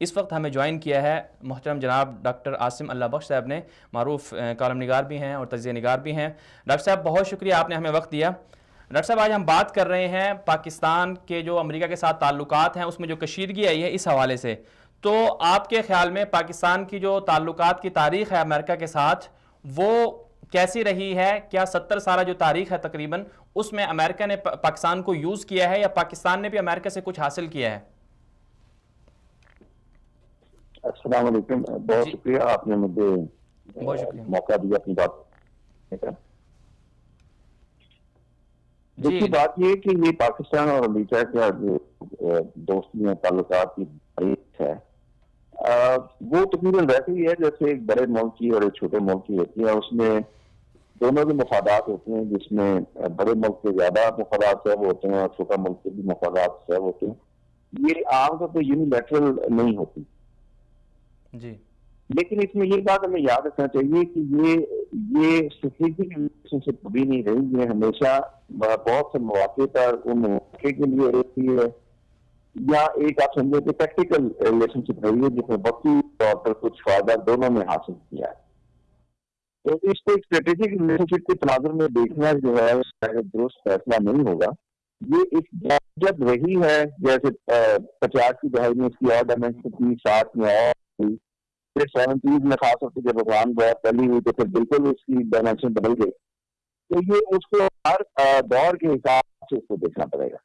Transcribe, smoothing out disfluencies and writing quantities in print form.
اس وقت ہمیں جوائن کیا ہے محترم جناب ڈاکٹر عاصم اللہ بخش صاحب نے، معروف کالم نگار بھی ہیں اور تجزیہ نگار بھی ہیں۔ ڈاکٹر صاحب بہت شکریہ، آپ نے ہمیں وقت دیا۔ ڈاکٹر صاحب آج ہم بات کر رہے ہیں پاکستان کے جو امریکہ کے ساتھ تعلقات ہیں اس میں جو کشیدگی آئی ہے اس حوالے سے، تو آپ کے خیال میں پاکستان کی جو تعلقات کی تاریخ ہے امریکہ کے ساتھ وہ کیسی رہی ہے؟ کیا 70 سالہ جو تاریخ ہے تقریباً اس میں امریکہ نے پاکستان کو یوز کیا ہے یا پاکستان نے بھی امریکہ سے کچھ حاصل کیا ہے؟ السلام علیکم، بہت جی شکریہ آپ نے مجھے بہت شکریہ۔ موقع دیا اپنی بات کرنے کا۔ جی دیکھیے بات یہ ہے کہ یہ پاکستان اور امریکہ کا جو دوستی تعلقات کی تاریخ ہے وہ تقریباً ویسے ہی ہے جیسے ایک بڑے ملک کی اور ایک چھوٹے ملک کی ہوتی ہے۔ اس میں دونوں کے مفادات ہوتے ہیں، جس میں بڑے ملک کے زیادہ مفادات سیو ہوتے ہیں اور چھوٹا ملک کے بھی مفادات سیو ہوتے ہیں۔ یہ عام طور پر یونیلیٹرل نہیں ہوتی، جی لیکن اس میں یہ بات ہمیں یاد رکھنا چاہیے کہ یہ اسٹریٹجک ریلیشن شپ کبھی نہیں رہی، یہ ہمیشہ بہت سے مواقع پر ان مواقع کے لیے رہتی ہے، یا ایک آپ سمجھے کہ ٹیکٹیکل ریلیشن شپ رہی ہے جس میں وقتی طور پر کچھ فائدہ دونوں نے حاصل کیا ہے۔ تو اس کو اسٹریٹجک ریلیشن شپ کے تناظر میں دیکھنا جو ہے درست فیصلہ نہیں ہوگا۔ یہ ایک جب رہی ہے، جیسے 50 کی دہائی میں اس کی اور ڈائمینشن تھی، 60 میں اور تھی، پھر 70s میں خاص طور سے جب افغان وار پھیلی ہوئی تو پھر بالکل اس کی ڈائمینشن بدل گئی۔ تو یہ اس کو ہر دور کے حساب سے اس کو دیکھنا پڑے گا۔